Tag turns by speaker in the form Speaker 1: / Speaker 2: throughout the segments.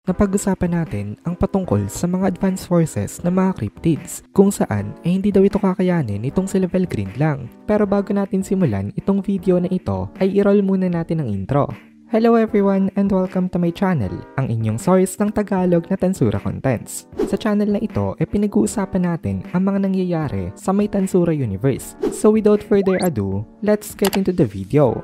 Speaker 1: Napag-usapan natin ang patungkol sa mga advanced forces ng mga cryptids kung saan hindi daw ito kakayanin itong si Level Green lang. Pero bago natin simulan itong video na ito ay i-roll muna natin ang intro. Hello everyone and welcome to my channel, ang inyong source ng Tagalog na Tansura Contents. Sa channel na ito pinag-uusapan natin ang mga nangyayari sa may Tansura universe. So without further ado, let's get into the video.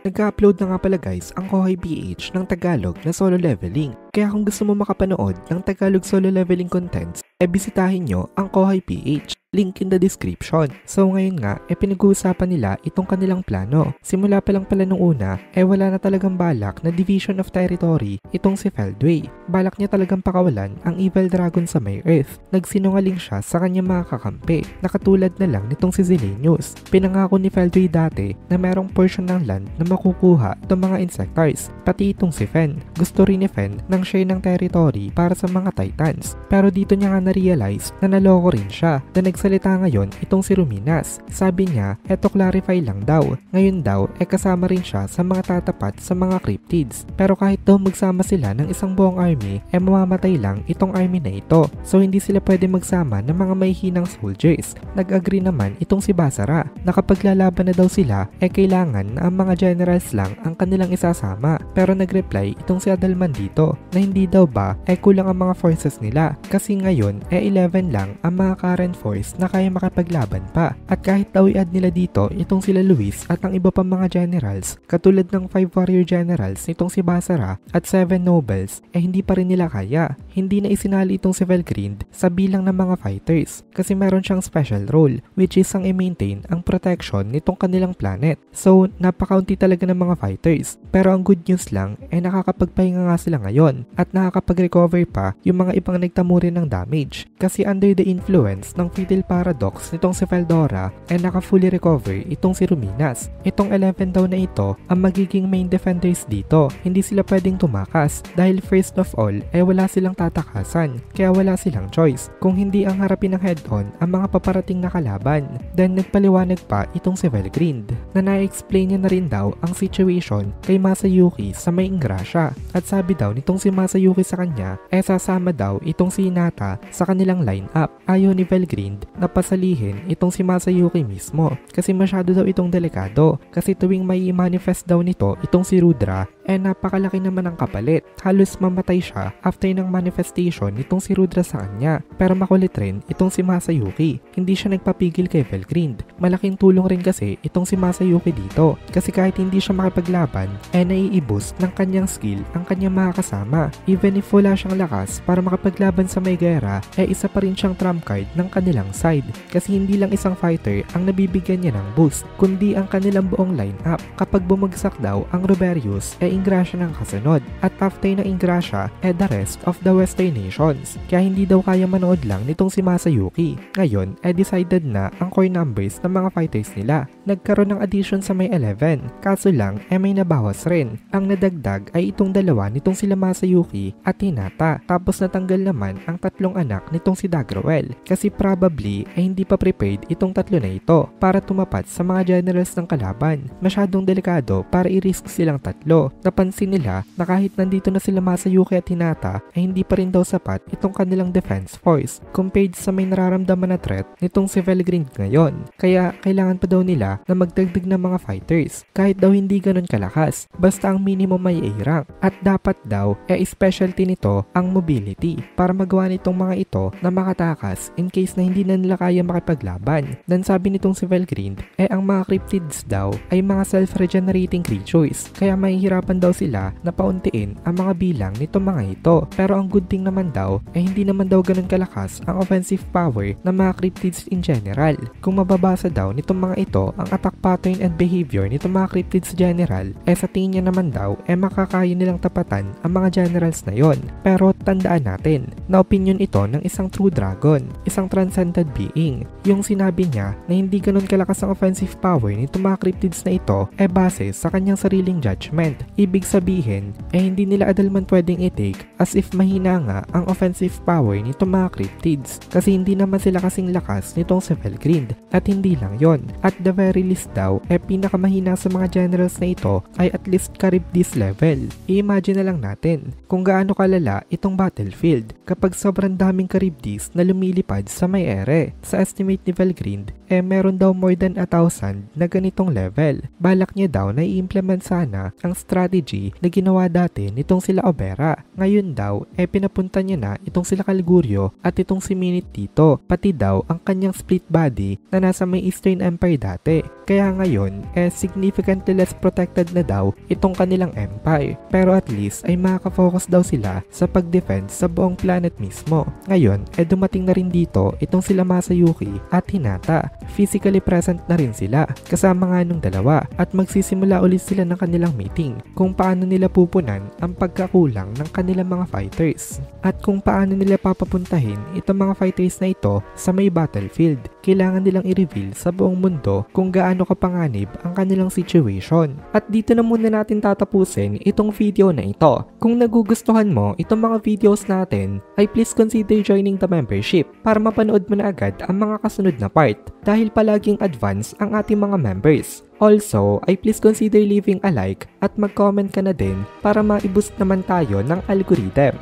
Speaker 1: Nag-upload na nga pala guys ang Kohay PH ng Tagalog na solo leveling. Kaya kung gusto mo makapanood ng Tagalog solo leveling contents, bisitahin nyo ang Kohay PH. Link in the description. So ngayon nga, pinag-uusapan nila itong kanilang plano. Simula pa lang pala nung una, wala na talagang balak na division of territory itong si Feldway. Balak niya talagang pakawalan ang Evil Dragon sa may Earth. Nagsinungaling siya sa kanyang mga kakampi, nakatulad na lang nitong si Zilenius. Pinangako ni Feldway dati na merong portion ng land na makukuha itong mga Insectars, pati itong si Fen. Gusto rin ni Fen ng share ng territory para sa mga Titans. Pero dito niya nga na-realize na naloko rin siya na nagsalita ngayon itong si Ruminas. Sabi niya, eto clarify lang daw. Ngayon daw, kasama rin siya sa mga tatapat sa mga cryptids. Pero kahit daw magsama sila ng isang buong army, mamamatay lang itong army na ito. So hindi sila pwede magsama ng mga mahihinang soldiers. Nag-agree naman itong si Basara na kapag lalaban na daw sila, kailangan na ang mga generals lang ang kanilang isasama. Pero nag-reply itong si Adalman dito na hindi daw ba kulang ang mga forces nila. Kasi ngayon, 11 lang ang mga current force na kaya makapaglaban pa. At kahit daw i-add nila dito itong sila Luis at ang iba pang mga generals, katulad ng 5 warrior generals nitong si Basara at 7 nobles, hindi pa rin nila kaya. Hindi na isinali itong si Velgrind sa bilang ng mga fighters kasi meron siyang special role which is ang i-maintain ang protection nitong kanilang planet. So, napakaunti talaga ng mga fighters. Pero ang good news lang nakakapagpahinga nga sila ngayon at nakakapag-recover pa yung mga ibang nagtamo rin ng damage kasi under the influence ng Fatal Paradox nitong si Feldora naka-fully recover itong si Ruminas. Itong 11 daw na ito ang magiging main defenders dito. Hindi sila pwedeng tumakas dahil first of all wala silang tatakasan kaya wala silang choice kung hindi ang harapin ng head-on ang mga paparating na kalaban. Then nagpaliwanag pa itong si Velgrind na na-explain niya na rin daw ang situation kay Masayuki sa may Ingrasya at sabi daw nitong si Masayuki sa kanya sasama daw itong si Hinata sa kanilang line-up. Ayaw ni Velgrind na pasalihin itong si Masayuki mismo kasi masyado daw itong delikado kasi tuwing may manifest daw nito itong si Rudra napakalaki naman ang kapalit. Halos mamatay siya after ng manifestation nitong si Rudra sa kanya. Pero makulit rin itong si Masayuki. Hindi siya nagpapigil kay Velgrind. Malaking tulong rin kasi itong si Masayuki dito kasi kahit hindi siya makipaglaban nai-boost ng kanyang skill ang kanyang mga kasama. Even if wala siyang lakas para makapaglaban sa may gera isa pa rin siyang trump card ng kanilang side kasi hindi lang isang fighter ang nabibigyan niya ng boost kundi ang kanilang buong lineup. Kapag bumagsak daw ang Ruberius Ingrasya ng kasunod at after ng Ingrasya the rest of the western nations. Kaya hindi daw kaya manood lang nitong si Masayuki. Ngayon decided na ang core numbers ng mga fighters nila. Nagkaroon ng addition sa may 11 kaso lang may nabawas rin. Ang nadagdag ay itong dalawa nitong sila Masayuki at Hinata tapos natanggal naman ang tatlong anak nitong si Dagrowel kasi probably hindi pa prepared itong tatlo na ito para tumapat sa mga generals ng kalaban. Masyadong delikado para i-risk silang tatlo. Napansin nila na kahit nandito na sila Masayuki at Hinata hindi pa rin daw sapat itong kanilang defense force compared sa may nararamdaman na threat nitong si Velgrind ngayon. Kaya kailangan pa daw nila na magdagdag ng mga fighters kahit daw hindi ganun kalakas basta ang minimum may A rank at dapat daw specialty nito ang mobility para magawa nitong mga ito na makatakas in case na hindi na nila kaya makipaglaban. Dan sabi nitong si Velgrind ang mga cryptids daw ay mga self-regenerating creatures kaya mahihirapan daw sila na pauntiin ang mga bilang nitong mga ito. Pero ang good thing naman daw hindi naman daw ganun kalakas ang offensive power ng mga cryptids in general. Kung mababasa daw nitong mga ito ang attack pattern and behavior nitong mga cryptids general sa tingin niya naman daw makakaya nilang tapatan ang mga generals na yon. Pero tandaan natin na opinion ito ng isang true dragon, isang transcended being. Yung sinabi niya na hindi ganun kalakas ang offensive power nitong mga cryptids na ito base sa kanyang sariling judgment. Ibig sabihin hindi nila Adalman pwedeng i-take as if mahina nga ang offensive power nitong mga cryptids kasi hindi naman sila kasing lakas nitong si Velgrind at hindi lang yon. At the very release daw pinakamahina sa mga generals na ito ay at least Charybdis level. I-imagine na lang natin kung gaano kalala itong battlefield kapag sobrang daming Charybdis na lumilipad sa may ere. Sa estimate ni Valgrind, meron daw more than 1,000 na ganitong level. Balak niya daw na i-implement sana ang strategy na ginawa dati nitong sila Obera. Ngayon daw, pinapunta niya na itong sila Calguryo at itong si Minit dito, pati daw ang kanyang split body na nasa may Eastern Empire dati. Kaya ngayon, significantly less protected na daw itong kanilang empire. Pero at least ay makaka-focus daw sila sa pag-defend sa buong planet mismo. Ngayon, dumating na rin dito itong sila Masayuki at Hinata. Physically present na rin sila kasama nga nung dalawa at magsisimula ulit sila ng kanilang meeting kung paano nila pupunan ang pagkakulang ng kanilang mga fighters at kung paano nila papapuntahin itong mga fighters na ito sa may battlefield. Kailangan nilang i-reveal sa buong mundo kung gaano kapanganib ang kanilang situation. At dito na muna natin tatapusin itong video na ito. Kung nagugustuhan mo itong mga videos natin, ay please consider joining the membership para mapanood mo na agad ang mga kasunod na part dahil palaging advance ang ating mga members. Also, ay please consider leaving a like at mag-comment ka na din para ma-boost naman tayo ng algorithm.